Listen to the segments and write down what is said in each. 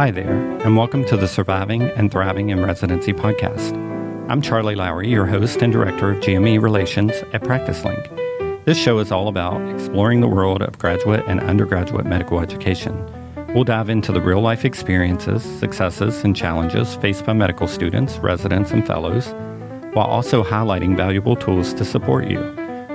Hi there, and welcome to the Surviving and Thriving in Residency podcast. I'm Charley Lowry, your host and director of GME Relations at PracticeLink. This show is all about exploring the world of graduate and undergraduate medical education. We'll dive into the real-life experiences, successes, and challenges faced by medical students, residents, and fellows, while also highlighting valuable tools to support you,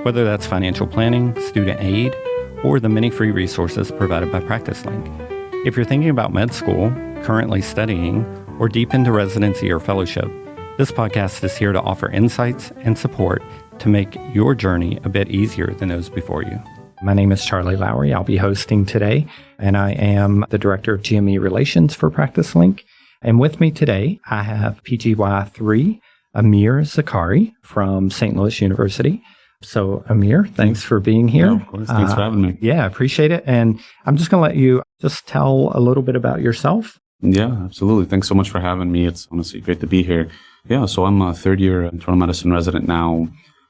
whether that's financial planning, student aid, or the many free resources provided by PracticeLink. If you're thinking about med school, currently studying, or deep into residency or fellowship, this podcast is here to offer insights and support to make your journey a bit easier than those before you. My name is Charley Lowry. I'll be hosting today, and I am the Director of GME Relations for PracticeLink. And with me today, I have PGY3 Amir Zakhary from St. Louis University. So, Amir, thanks for being here. No, of course. Thanks for having me. Yeah, I appreciate it. And I'm just going to let you just tell a little bit about yourself. Yeah, absolutely. Thanks so much for having me. It's honestly great to be here. Yeah, so I'm a third-year internal medicine resident now.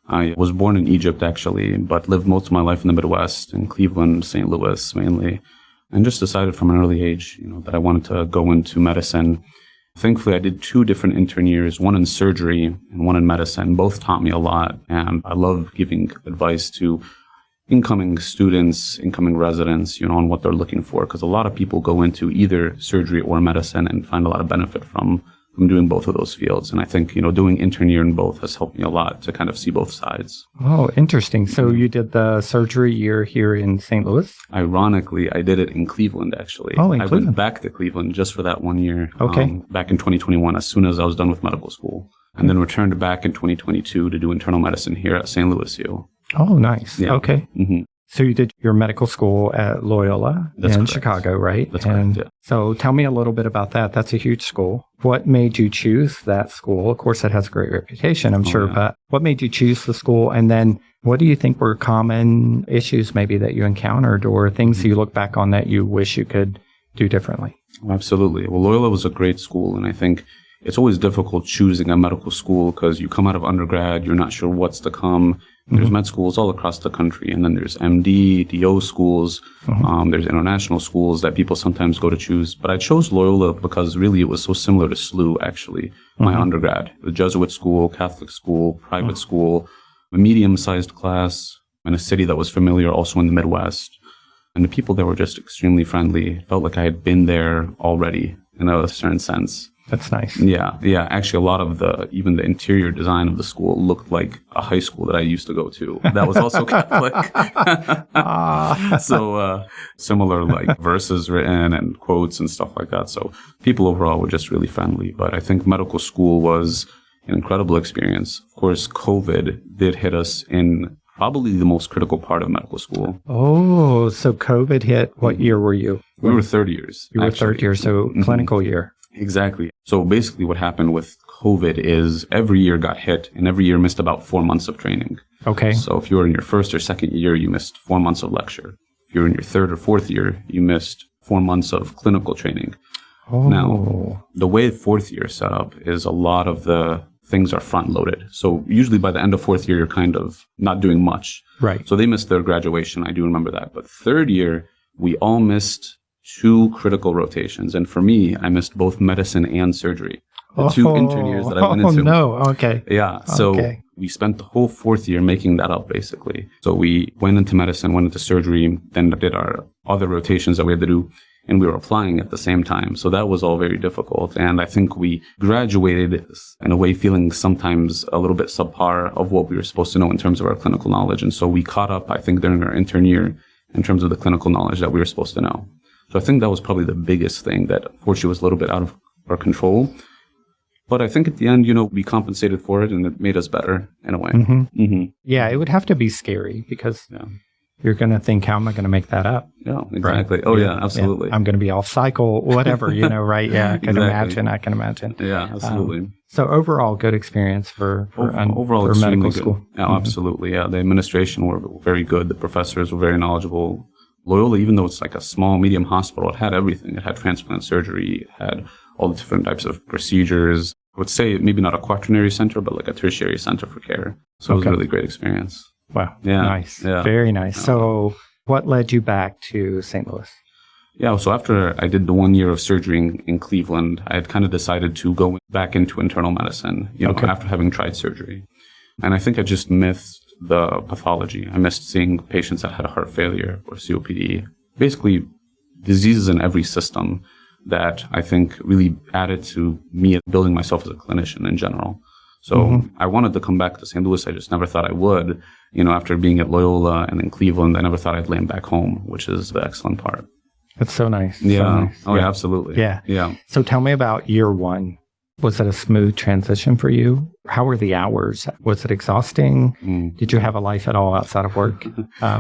I was born in Egypt, actually, but lived most of my life in the Midwest, in Cleveland, St. Louis mainly, and just decided from an early age, that I wanted to go into medicine. Thankfully, I did 2 different intern years, one in surgery and one in medicine. Both taught me a lot, and I love giving advice to incoming students, incoming residents, on what they're looking for, because a lot of people go into either surgery or medicine and find a lot of benefit from doing both of those fields. And I think, doing intern year in both has helped me a lot to kind of see both sides. Oh, interesting. So you did the surgery year here in St. Louis? Ironically, I did it in Cleveland, actually. Oh, in I Cleveland. went back to Cleveland just for that 1 year. Okay. Back in 2021, as soon as I was done with medical school. And then returned back in 2022 to do internal medicine here at St. Louis U. Oh, nice. Yeah. Okay. Mm-hmm. So you did your medical school at Loyola in correct. Chicago, right? That's correct, yeah. So tell me a little bit about that. That's a huge school. What made you choose that school? Of course, it has a great reputation, I'm sure, yeah. but what made you choose the school? And then what do you think were common issues maybe that you encountered or things that you look back on that you wish you could do differently? Absolutely. Well, Loyola was a great school, and I think it's always difficult choosing a medical school because you come out of undergrad, you're not sure what's to come. There's med schools all across the country, and then there's MD, DO schools, there's international schools that people sometimes go to choose. But I chose Loyola because really it was so similar to SLU, actually, my undergrad. The Jesuit school, Catholic school, private school, a medium-sized class in a city that was familiar also in the Midwest. And the people there were just extremely friendly. It felt like I had been there already in a certain sense. That's nice. Yeah. Actually, a lot of even the interior design of the school looked like a high school that I used to go to. That was also Catholic. So similar like verses written and quotes and stuff like that. So people overall were just really friendly. But I think medical school was an incredible experience. Of course, COVID did hit us in probably the most critical part of medical school. Oh, so COVID hit. What year were you? We were third years. You were third year, so clinical year. Exactly. So basically what happened with COVID is every year got hit and every year missed about 4 months of training. Okay. So if you were in your first or second year, you missed 4 months of lecture. If you were in your third or fourth year, you missed 4 months of clinical training. Oh. Now, the way fourth year is set up is a lot of the things are front loaded. So usually by the end of fourth year, you're kind of not doing much. Right. So they missed their graduation. I do remember that. But third year, we all missed 2 critical rotations. And for me, I missed both medicine and surgery. The 2 intern years that I went into. Oh, no. Okay. Yeah. So we spent the whole fourth year making that up, basically. So we went into medicine, went into surgery, then did our other rotations that we had to do. And we were applying at the same time. So that was all very difficult. And I think we graduated in a way feeling sometimes a little bit subpar of what we were supposed to know in terms of our clinical knowledge. And so we caught up, I think, during our intern year in terms of the clinical knowledge that we were supposed to know. So I think that was probably the biggest thing that unfortunately was a little bit out of our control. But I think at the end, we compensated for it and it made us better in a way. Yeah, it would have to be scary because you're going to think, how am I going to make that up? Yeah, exactly. Right? Oh, yeah, absolutely. Yeah. I'm going to be off cycle, whatever, right? Yeah, I can imagine. Yeah, absolutely. So overall, good experience for overall medical good. school. Yeah, absolutely. Yeah, the administration were very good. The professors were very knowledgeable. Loyola, even though it's like a small, medium hospital, it had everything. It had transplant surgery. It had all the different types of procedures. I would say maybe not a quaternary center, but like a tertiary center for care. So it was a really great experience. Wow. Yeah. Nice. Yeah. Very nice. So what led you back to St. Louis? Yeah, so after I did the 1 year of surgery in Cleveland, I had kind of decided to go back into internal medicine, after having tried surgery. And I think I just missed the pathology. I missed seeing patients that had heart failure or COPD, basically diseases in every system that I think really added to me building myself as a clinician in general. So I wanted to come back to St. Louis. I just never thought I would. After being at Loyola and in Cleveland, I never thought I'd land back home, which is the excellent part. That's so nice. Yeah. So nice. Oh, yeah, absolutely. Yeah. Yeah. So tell me about year one. Was it a smooth transition for you? How were the hours? Was it exhausting? Did you have a life at all outside of work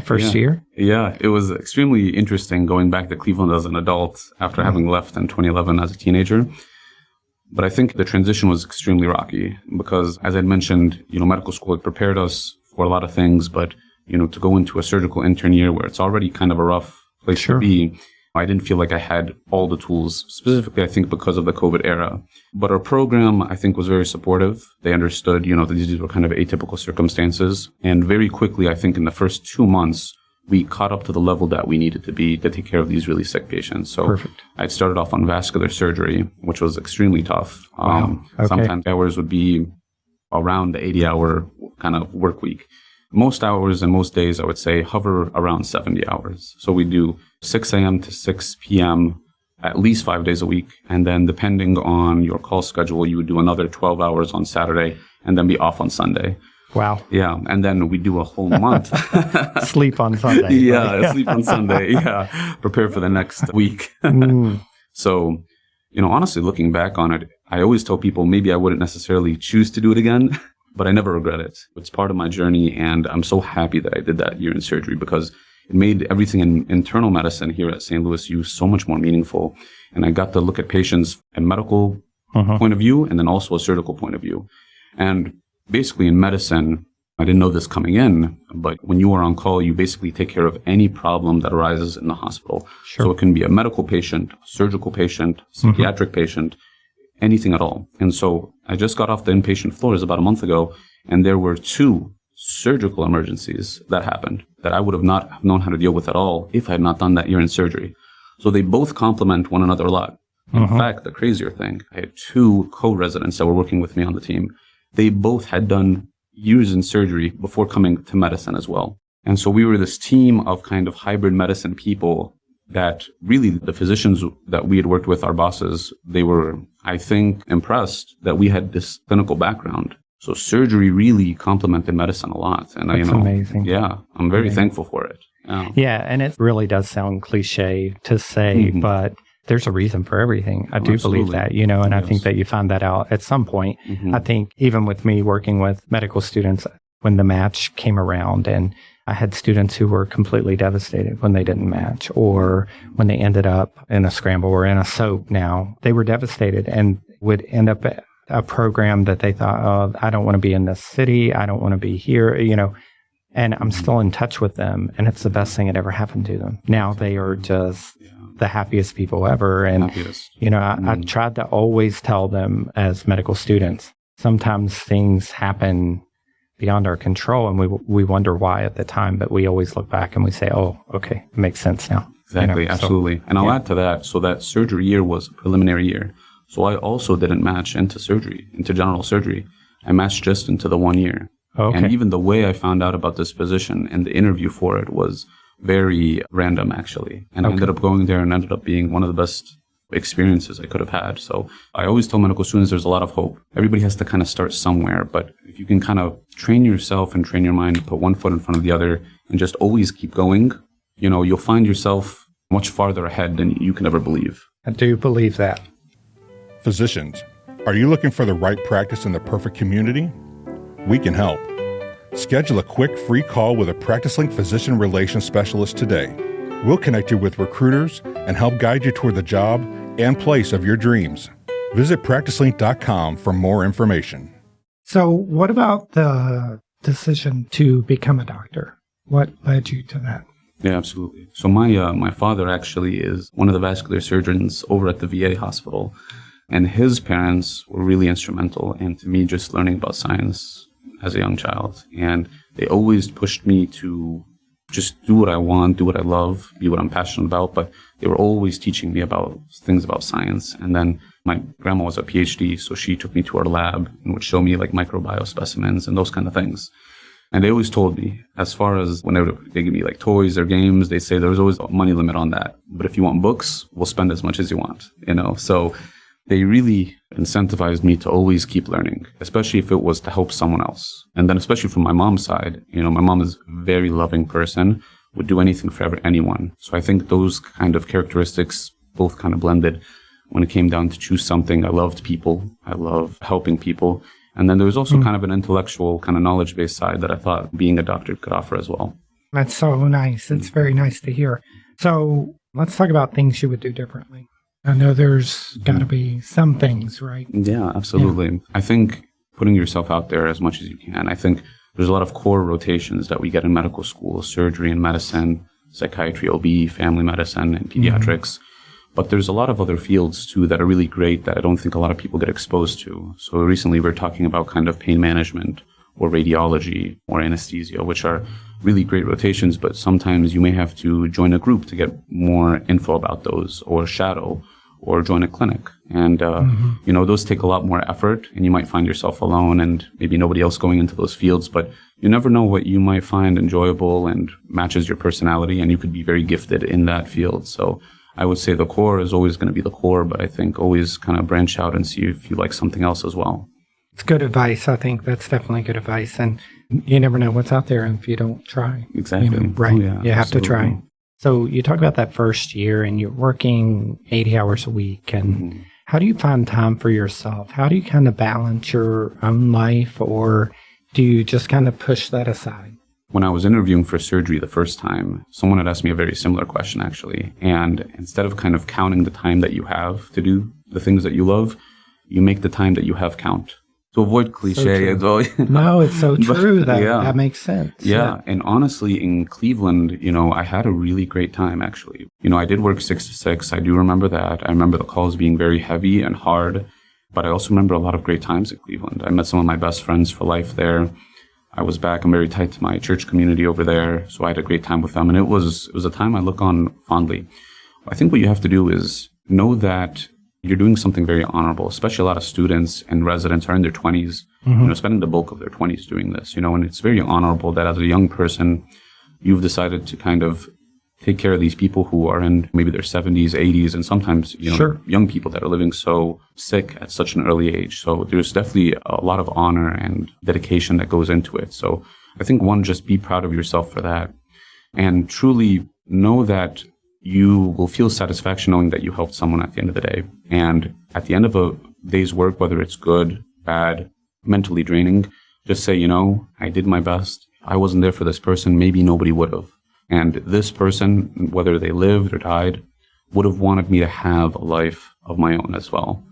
first year? Yeah, it was extremely interesting going back to Cleveland as an adult after having left in 2011 as a teenager. But I think the transition was extremely rocky because, as I mentioned, medical school had prepared us for a lot of things, but, to go into a surgical intern year where it's already kind of a rough place to be, I didn't feel like I had all the tools, specifically, I think, because of the COVID era. But our program, I think, was very supportive. They understood, that these were kind of atypical circumstances. And very quickly, I think in the first 2 months, we caught up to the level that we needed to be to take care of these really sick patients. So Perfect. I'd started off on vascular surgery, which was extremely tough. Wow. Okay. Sometimes hours would be around the 80-hour kind of work week. Most hours and most days, I would say, hover around 70 hours. So we do 6 a.m. to 6 p.m. at least 5 days a week. And then depending on your call schedule, you would do another 12 hours on Saturday and then be off on Sunday. Wow. Yeah. And then we do a whole month. Sleep on Sunday. Yeah. Right? Sleep on Sunday. Yeah. Prepare for the next week. So, honestly, looking back on it, I always tell people maybe I wouldn't necessarily choose to do it again, but I never regret it. It's part of my journey. And I'm so happy that I did that year in surgery because it made everything in internal medicine here at St. Louis U so much more meaningful. And I got to look at patients a medical point of view and then also a surgical point of view. And basically in medicine, I didn't know this coming in, but when you are on call, you basically take care of any problem that arises in the hospital. Sure. So it can be a medical patient, a surgical patient, psychiatric patient, anything at all. And so I just got off the inpatient floors about a month ago, and there were 2 surgical emergencies that happened that I would have not known how to deal with at all if I had not done that year in surgery. So they both complement one another a lot. In fact, the crazier thing, I had 2 co-residents that were working with me on the team. They both had done years in surgery before coming to medicine as well. And so we were this team of kind of hybrid medicine people that really the physicians that we had worked with, our bosses, they were, I think, impressed that we had this clinical background. So surgery really complemented medicine a lot. And That's amazing. Yeah, I'm very thankful for it. Yeah, and it really does sound cliche to say, but there's a reason for everything. I do believe that, and I think that you find that out at some point. I think even with me working with medical students, when the match came around and I had students who were completely devastated when they didn't match or when they ended up in a scramble or in a soap now, they were devastated and would end up at a program that they thought, oh, I don't want to be in this city. I don't want to be here, and I'm still in touch with them. And it's the best thing that ever happened to them. Now they are just the happiest people ever. And, I tried to always tell them as medical students, sometimes things happen beyond our control and we wonder why at the time, but we always look back and we say, oh, okay, it makes sense now. Exactly, absolutely. And I'll add to that. So that surgery year was a preliminary year. So I also didn't match into surgery, into general surgery. I matched just into the 1 year. Okay. And even the way I found out about this position and the interview for it was very random, actually. And I ended up going there and ended up being one of the best experiences I could have had. So I always tell medical students there's a lot of hope. Everybody has to kind of start somewhere, but if you can kind of train yourself and train your mind, put one foot in front of the other and just always keep going, you'll find yourself much farther ahead than you can ever believe. I do believe that. Physicians, are you looking for the right practice in the perfect community? We can help. Schedule a quick free call with a PracticeLink physician relations specialist today. We'll connect you with recruiters and help guide you toward the job and place of your dreams. Visit PracticeLink.com for more information. So what about the decision to become a doctor? What led you to that? Yeah, absolutely. So my father actually is one of the vascular surgeons over at the VA hospital. And his parents were really instrumental into me just learning about science as a young child. And they always pushed me to just do what I want, do what I love, be what I'm passionate about. But they were always teaching me about things about science. And then my grandma was a PhD, so she took me to her lab and would show me like microbiome specimens and those kind of things. And they always told me, as far as whenever they give me like toys or games, they say there's always a money limit on that. But if you want books, we'll spend as much as you want, So they really incentivized me to always keep learning, especially if it was to help someone else. And then especially from my mom's side, my mom is a very loving person, would do anything for anyone. So I think those kind of characteristics both kind of blended when it came down to choose something. I loved people. I love helping people. And then there was also kind of an intellectual, kind of knowledge-based side that I thought being a doctor could offer as well. That's so nice. It's very nice to hear. So let's talk about things you would do differently. I know there's got to be some things, right? Yeah, absolutely. Yeah. I think putting yourself out there as much as you can. I think there's a lot of core rotations that we get in medical school, surgery and medicine, psychiatry, OB, family medicine, and pediatrics. But there's a lot of other fields, too, that are really great that I don't think a lot of people get exposed to. So recently we're talking about kind of pain management or radiology or anesthesia, which are really great rotations, but sometimes you may have to join a group to get more info about those, or shadow, or join a clinic. And, those take a lot more effort, and you might find yourself alone and maybe nobody else going into those fields, but you never know what you might find enjoyable and matches your personality, and you could be very gifted in that field. So I would say the core is always going to be the core, but I think always kind of branch out and see if you like something else as well. It's good advice. I think that's definitely good advice. And you never know what's out there if you don't try. Exactly. Right. Oh, yeah, you have absolutely. to try. So you talk about that first year and you're working 80 hours a week. And how do you find time for yourself? How do you kind of balance your own life, or do you just kind of push that aside? When I was interviewing for surgery the first time, someone had asked me a very similar question, actually. And instead of kind of counting the time that you have to do the things that you love, you make the time that you have count. To avoid cliche. No, it's so true. That makes sense. Yeah. And honestly, in Cleveland, I had a really great time, actually. I did work 6 to 6. I do remember that. I remember the calls being very heavy and hard. But I also remember a lot of great times in Cleveland. I met some of my best friends for life there. I was back. I'm very tight to my church community over there. So I had a great time with them. And it was a time I look on fondly. I think what you have to do is know that you're doing something very honorable, especially a lot of students and residents are in their 20s, spending the bulk of their 20s doing this, and it's very honorable that as a young person, you've decided to kind of take care of these people who are in maybe their 70s, 80s, and sometimes, young people that are living so sick at such an early age. So there's definitely a lot of honor and dedication that goes into it. So I think just be proud of yourself for that and truly know that you will feel satisfaction knowing that you helped someone at the end of the day. And at the end of a day's work, whether it's good, bad, mentally draining, just say, I did my best. If I wasn't there for this person, maybe nobody would have. And this person, whether they lived or died, would have wanted me to have a life of my own as well,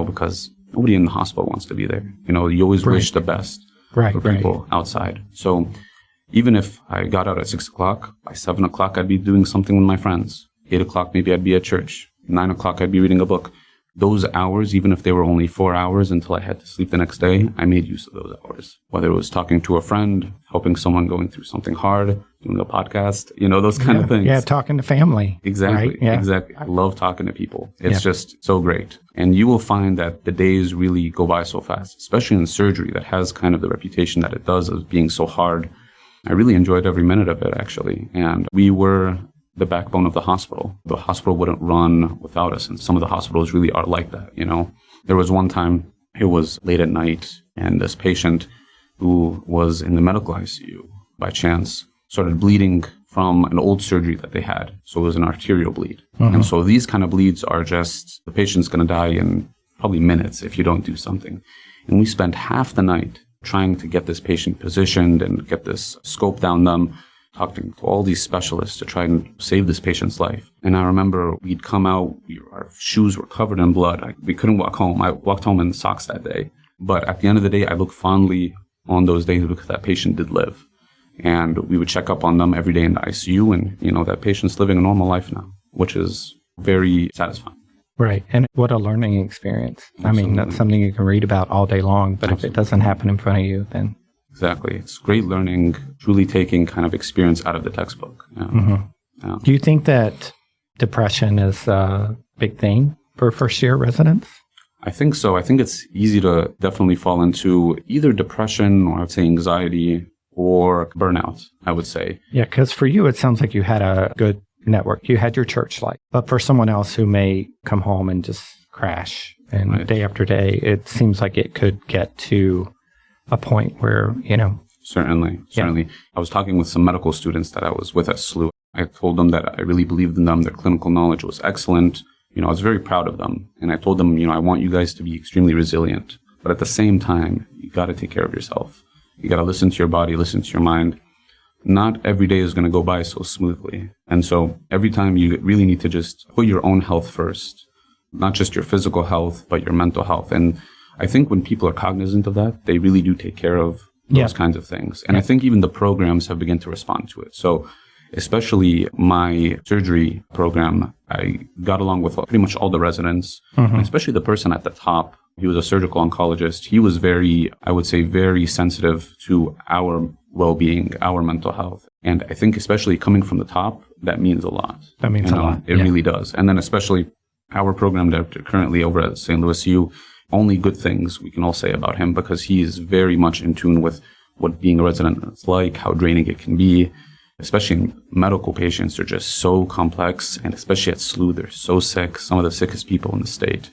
because nobody in the hospital wants to be there. You always wish the best for people outside. So even if I got out at 6 o'clock, by 7 o'clock, I'd be doing something with my friends. 8 o'clock, maybe I'd be at church. 9 o'clock, I'd be reading a book. Those hours, even if they were only 4 hours until I had to sleep the next day, I made use of those hours. Whether it was talking to a friend, helping someone going through something hard, doing a podcast, those kind of things. Yeah, talking to family. Exactly. Right? Yeah. Exactly. I love talking to people. It's just so great. And you will find that the days really go by so fast, especially in surgery that has kind of the reputation that it does as being so hard. I really enjoyed every minute of it, actually. And we were the backbone of the hospital. The hospital wouldn't run without us. And some of the hospitals really are like that, There was one time, it was late at night, and this patient who was in the medical ICU, by chance, started bleeding from an old surgery that they had. So it was an arterial bleed. And so these kind of bleeds are just, the patient's going to die in probably minutes if you don't do something. And we spent half the night trying to get this patient positioned and get this scope down them, talking to all these specialists to try and save this patient's life. And I remember we'd come out, our shoes were covered in blood. We couldn't walk home. I walked home in socks that day. But at the end of the day, I look fondly on those days because that patient did live. And we would check up on them every day in the ICU. And, that patient's living a normal life now, which is very satisfying. Right. And what a learning experience. Absolutely. I mean, that's something you can read about all day long, but if it doesn't happen in front of you, then Exactly. It's great learning, truly taking kind of experience out of the textbook. Yeah. Do you think that depression is a big thing for first-year residents? I think so. I think it's easy to definitely fall into either depression or I'd say anxiety or burnout, I would say. Yeah, because for you, it sounds like you had a good network. You had your church life. But for someone else who may come home and just crash and day after day, it seems like it could get to a point where, Certainly. I was talking with some medical students that I was with at SLU. I told them that I really believed in them. Their clinical knowledge was excellent. I was very proud of them. And I told them, I want you guys to be extremely resilient. But at the same time, you got to take care of yourself. You got to listen to your body, listen to your mind. Not every day is going to go by so smoothly. And so every time you really need to just put your own health first, not just your physical health, but your mental health. And I think when people are cognizant of that, they really do take care of those kinds of things. And I think even the programs have begun to respond to it. So especially my surgery program, I got along with pretty much all the residents, and especially the person at the top. He was a surgical oncologist. He was very sensitive to our well-being, our mental health. And I think especially coming from the top, that means a lot. That means a lot. It really does. And then especially our program director currently over at St. Louis U, only good things we can all say about him because he is very much in tune with what being a resident is like, how draining it can be. Especially medical patients are just so complex, and especially at SLU, they're so sick, some of the sickest people in the state.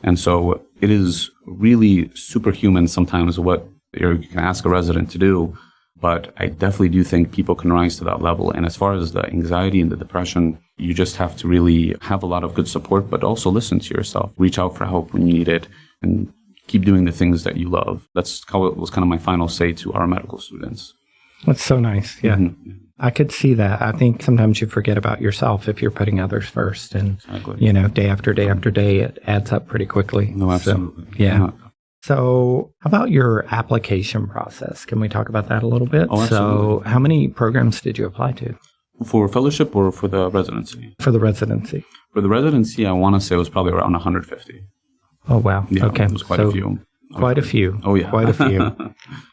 And so it is really superhuman sometimes what you can ask a resident to do, but I definitely do think people can rise to that level. And as far as the anxiety and the depression, you just have to really have a lot of good support, but also listen to yourself, reach out for help when you need it, and keep doing the things that you love. That's how it was kind of my final say to our medical students. That's so nice. Yeah. I could see that. I think sometimes you forget about yourself if you're putting others first. And, day after day after day, it adds up pretty quickly. No, absolutely. So, yeah. So how about your application process? Can we talk about that a little bit? Oh, absolutely. So how many programs did you apply to? For fellowship or for the residency? For the residency. For the residency, I want to say it was probably around 150. Oh, wow. Yeah, okay. It was quite a few. Quite a few. Oh, yeah. Quite a few.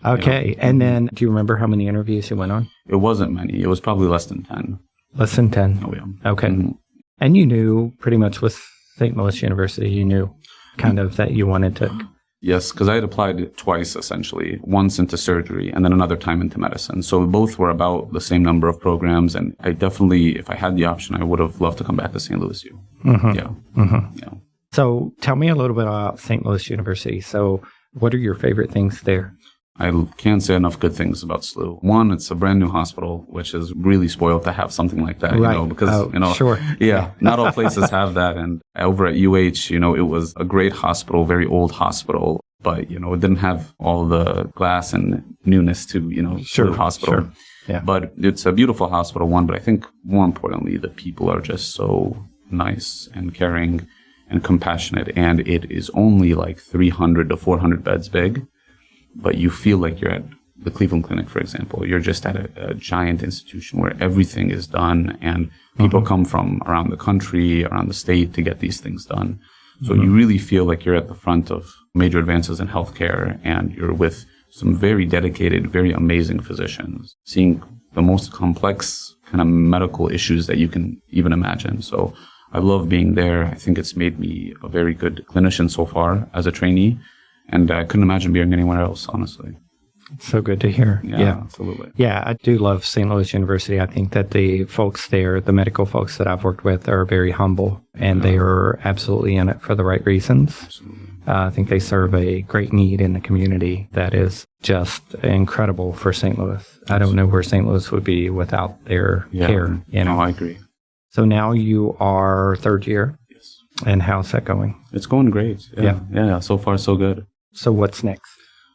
Okay. And then do you remember how many interviews you went on? It wasn't many. It was probably less than 10. Less than 10? Oh, yeah. Okay. And you knew pretty much with St. Louis University, you knew kind of that you wanted to... Yes, because I had applied twice, essentially. Once into surgery and then another time into medicine. So both were about the same number of programs. And I definitely, if I had the option, I would have loved to come back to St. Louis U. Yeah. So tell me a little bit about St. Louis University. So what are your favorite things there? I can't say enough good things about SLU. One, it's a brand new hospital, which is really spoiled to have something like that, right. Because, sure. Yeah, not all places have that. And over at UH, it was a great hospital, very old hospital, but, it didn't have all the glass and newness to, SLU hospital. Sure. Yeah. But it's a beautiful hospital, one, but I think more importantly, the people are just so nice and caring and compassionate. And it is only like 300 to 400 beds big. But you feel like you're at the Cleveland Clinic, for example. You're just at a giant institution where everything is done, and people come from around the country, around the state to get these things done. So you really feel like you're at the front of major advances in healthcare, and you're with some very dedicated, very amazing physicians, seeing the most complex kind of medical issues that you can even imagine. So I love being there. I think it's made me a very good clinician so far as a trainee. And I couldn't imagine being anywhere else, honestly. So good to hear. Yeah, absolutely. Yeah, I do love St. Louis University. I think that the folks there, the medical folks that I've worked with, are very humble, and they are absolutely in it for the right reasons. Absolutely. I think they serve a great need in the community that is just incredible for St. Louis. I don't know where St. Louis would be without their care. No, I agree. So now you are third year. Yes. And how's that going? It's going great. Yeah. So far, so good. So what's next?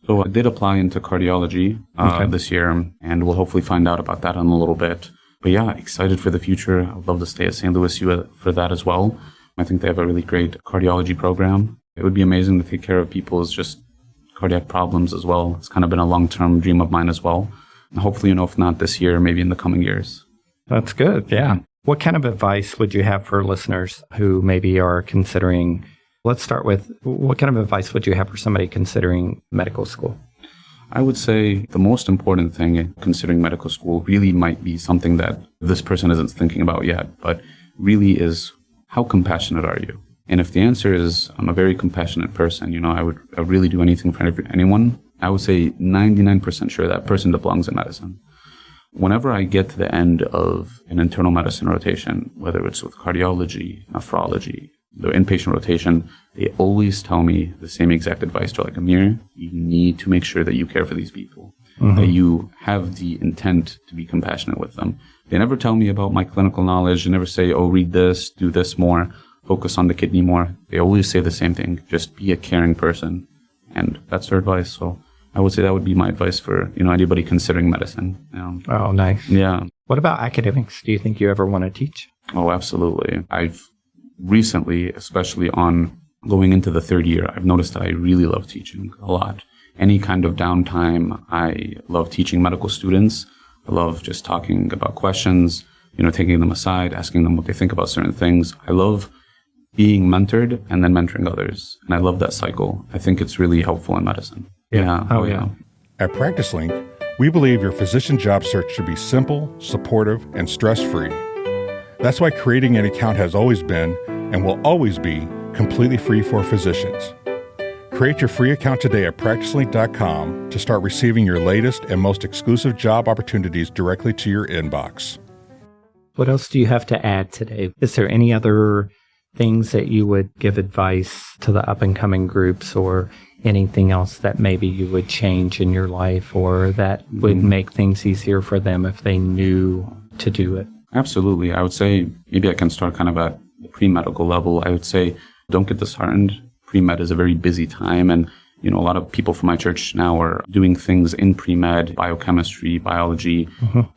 So I did apply into cardiology this year, and we'll hopefully find out about that in a little bit. But yeah, excited for the future. I'd love to stay at St. Louis U for that as well. I think they have a really great cardiology program. It would be amazing to take care of people's just cardiac problems as well. It's kind of been a long-term dream of mine as well. And hopefully, if not this year, maybe in the coming years. That's good, yeah. What kind of advice would you have for listeners who maybe are considering... Let's start with, what kind of advice would you have for somebody considering medical school? I would say the most important thing considering medical school really might be something that this person isn't thinking about yet, but really is how compassionate are you? And if the answer is I'm a very compassionate person, I would really do anything for anyone, I would say 99% sure that person belongs in medicine. Whenever I get to the end of an internal medicine rotation, whether it's with cardiology, nephrology, the inpatient rotation, they always tell me the same exact advice. They're like, Amir, you need to make sure that you care for these people, that you have the intent to be compassionate with them. They never tell me about my clinical knowledge. They never say, oh, read this, do this more, focus on the kidney more. They always say the same thing, just be a caring person. And that's their advice. So I would say that would be my advice for, anybody considering medicine. Oh, nice. Yeah. What about academics? Do you think you ever want to teach? Oh, absolutely. I've recently, especially on going into the third year, I've noticed that I really love teaching a lot. Any kind of downtime, I love teaching medical students. I love just talking about questions, taking them aside, asking them what they think about certain things. I love being mentored and then mentoring others. And I love that cycle. I think it's really helpful in medicine. Yeah. Oh, yeah. At PracticeLink, we believe your physician job search should be simple, supportive, and stress-free. That's why creating an account has always been, and will always be, completely free for physicians. Create your free account today at PracticeLink.com to start receiving your latest and most exclusive job opportunities directly to your inbox. What else do you have to add today? Is there any other things that you would give advice to the up-and-coming groups, or anything else that maybe you would change in your life, or that would make things easier for them if they knew to do it? Absolutely. I would say maybe I can start kind of at the pre-medical level. I would say don't get disheartened. Pre-med is a very busy time, and a lot of people from my church now are doing things in pre-med, biochemistry, biology,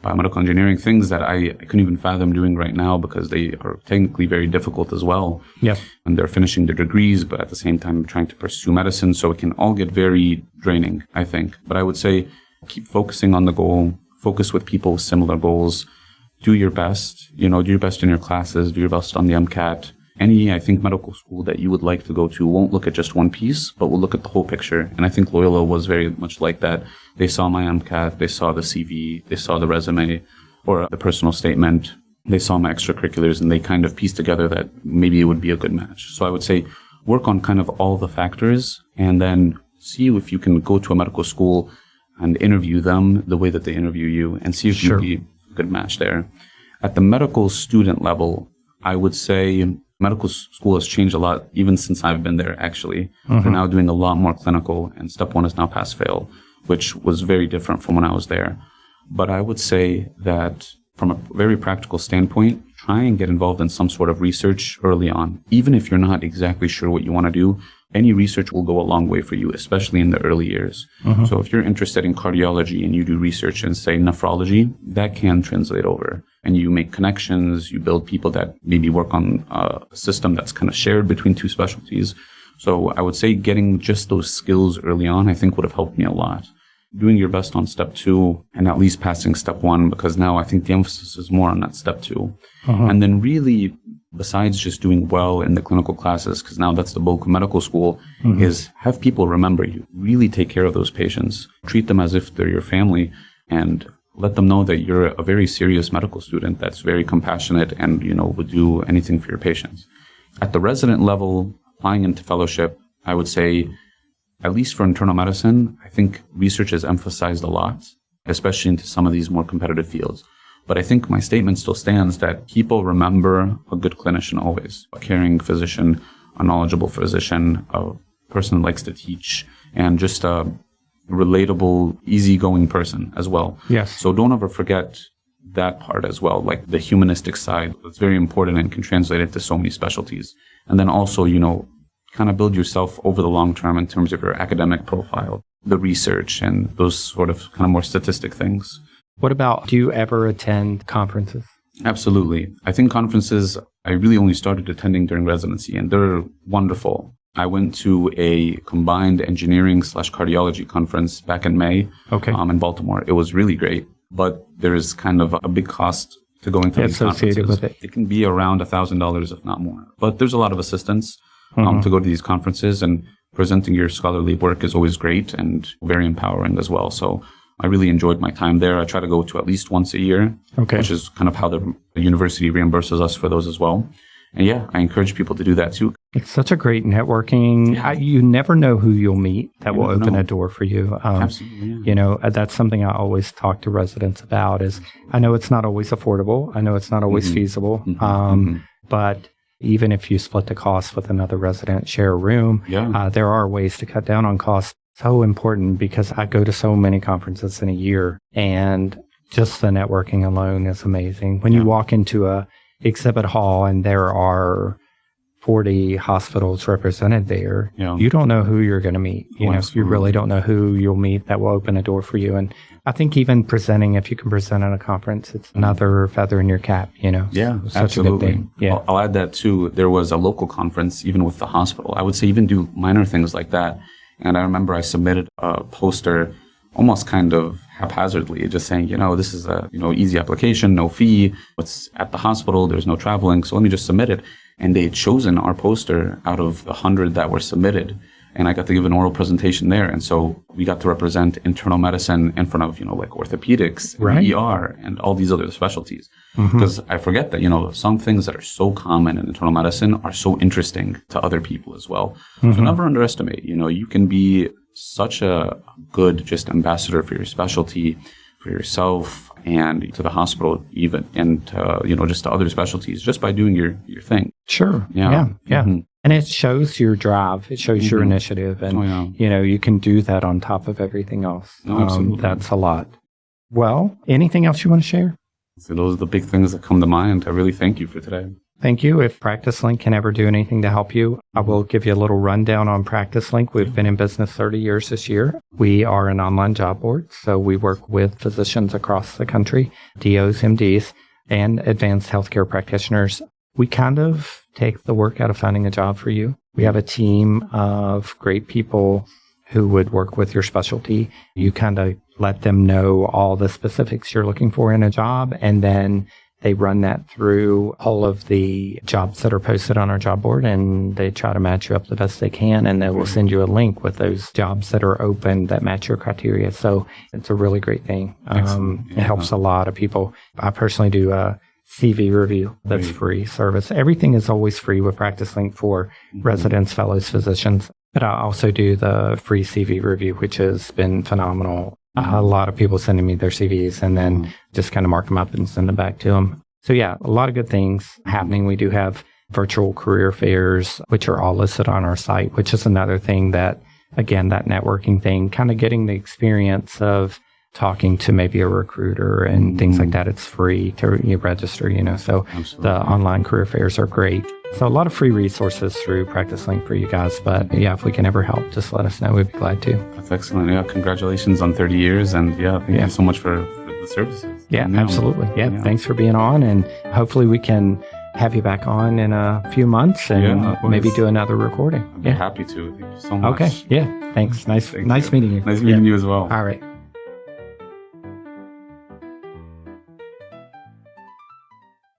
biomedical engineering, things that I couldn't even fathom doing right now because they are technically very difficult as well. Yeah. And they're finishing their degrees, but at the same time trying to pursue medicine. So it can all get very draining, I think. But I would say keep focusing on the goal, focus with people with similar goals, do your best, do your best in your classes, do your best on the MCAT. Any, I think, medical school that you would like to go to won't look at just one piece, but will look at the whole picture. And I think Loyola was very much like that. They saw my MCAT, they saw the CV, they saw the resume or the personal statement, they saw my extracurriculars, and they kind of pieced together that maybe it would be a good match. So I would say work on kind of all the factors and then see if you can go to a medical school and interview them the way that they interview you and see if you'd be a good match there. At the medical student level, I would say medical school has changed a lot, even since I've been there, actually. They're now doing a lot more clinical, and step one is now pass-fail, which was very different from when I was there. But I would say that from a very practical standpoint, try and get involved in some sort of research early on. Even if you're not exactly sure what you want to do, any research will go a long way for you, especially in the early years. So if you're interested in cardiology and you do research in, say, nephrology, that can translate over. And you make connections, you build people that maybe work on a system that's kind of shared between two specialties. So I would say getting just those skills early on, I think would have helped me a lot. Doing your best on step two and at least passing step one, because now I think the emphasis is more on that step two. And then really, besides just doing well in the clinical classes, because now that's the bulk of medical school, is have people remember you. Really take care of those patients. Treat them as if they're your family, and let them know that you're a very serious medical student that's very compassionate and, would do anything for your patients. At the resident level, applying into fellowship, I would say, at least for internal medicine, I think research is emphasized a lot, especially into some of these more competitive fields. But I think my statement still stands that people remember a good clinician always, a caring physician, a knowledgeable physician, a person who likes to teach, and just a relatable, easygoing person as well. Yes. So don't ever forget that part as well, like the humanistic side. It's very important and can translate into so many specialties. And then also, kind of build yourself over the long term in terms of your academic profile, the research, and those sort of kind of more statistic things. What about, do you ever attend conferences? Absolutely. I think conferences, I really only started attending during residency, and they're wonderful. I went to a combined engineering/cardiology conference back in May in Baltimore. It was really great, but there is kind of a big cost to going to these associated conferences. with it. It can be around $1,000, if not more. But there's a lot of assistance to go to these conferences. And presenting your scholarly work is always great and very empowering as well. So I really enjoyed my time there. I try to go to at least once a year, which is kind of how the university reimburses us for those as well. And yeah, I encourage people to do that too. It's such a great networking. You never know who you'll meet that will open a door for you. Absolutely. That's something I always talk to residents about is I know it's not always affordable. I know it's not always feasible. But even if you split the cost with another resident, share a room, there are ways to cut down on costs. So important because I go to so many conferences in a year and just the networking alone is amazing. When you walk into a exhibit hall and there are 40 hospitals represented there, you don't know who you're going to meet. You really don't know who you'll meet that will open a door for you. And I think even presenting, if you can present at a conference, it's another feather in your cap, Yeah, such absolutely. a good thing. Yeah. I'll add that too. There was a local conference, even with the hospital. I would say even do minor things like that. And I remember I submitted a poster almost kind of haphazardly, just saying, this is a, easy application, no fee. It's at the hospital. There's no traveling. So let me just submit it. And they had chosen our poster out of the 100 that were submitted. And I got to give an oral presentation there. And so we got to represent internal medicine in front of, like orthopedics, and ER, and all these other specialties. Because I forget that, some things that are so common in internal medicine are so interesting to other people as well. So never underestimate, you can be such a good just ambassador for your specialty, for yourself, and to the hospital even, and, just to other specialties, just by doing your thing. Sure. Yeah. And it shows your drive. It shows your initiative. And, you can do that on top of everything else. That's a lot. Well, anything else you want to share? So those are the big things that come to mind. I really thank you for today. Thank you. If PracticeLink can ever do anything to help you, I will give you a little rundown on PracticeLink. We've been in business 30 years this year. We are an online job board, so we work with physicians across the country, DOs, MDs, and advanced healthcare practitioners. We kind of take the work out of finding a job for you. We have a team of great people who would work with your specialty. You kind of let them know all the specifics you're looking for in a job, and then they run that through all of the jobs that are posted on our job board, and they try to match you up the best they can, and they will send you a link with those jobs that are open that match your criteria. So it's a really great thing. It helps a lot of people. I personally do a CV review that's free service. Everything is always free with PracticeLink for residents, fellows, physicians. But I also do the free CV review, which has been phenomenal. A lot of people sending me their CVs and then just kind of mark them up and send them back to them. So yeah, a lot of good things happening. We do have virtual career fairs, which are all listed on our site, which is another thing that, again, that networking thing, kind of getting the experience of talking to maybe a recruiter and things like that. It's free to register, so the online career fairs are great. So a lot of free resources through PracticeLink for you guys. But yeah, if we can ever help, just let us know. We'd be glad to. That's excellent. Yeah, congratulations on 30 years. And thank you so much for the services. Yeah, absolutely. Yeah, thanks for being on. And hopefully we can have you back on in a few months and maybe do another recording. I'd be happy to. Thank you so much. Okay. Yeah. Thanks. Nice meeting you. Nice meeting you as well. All right.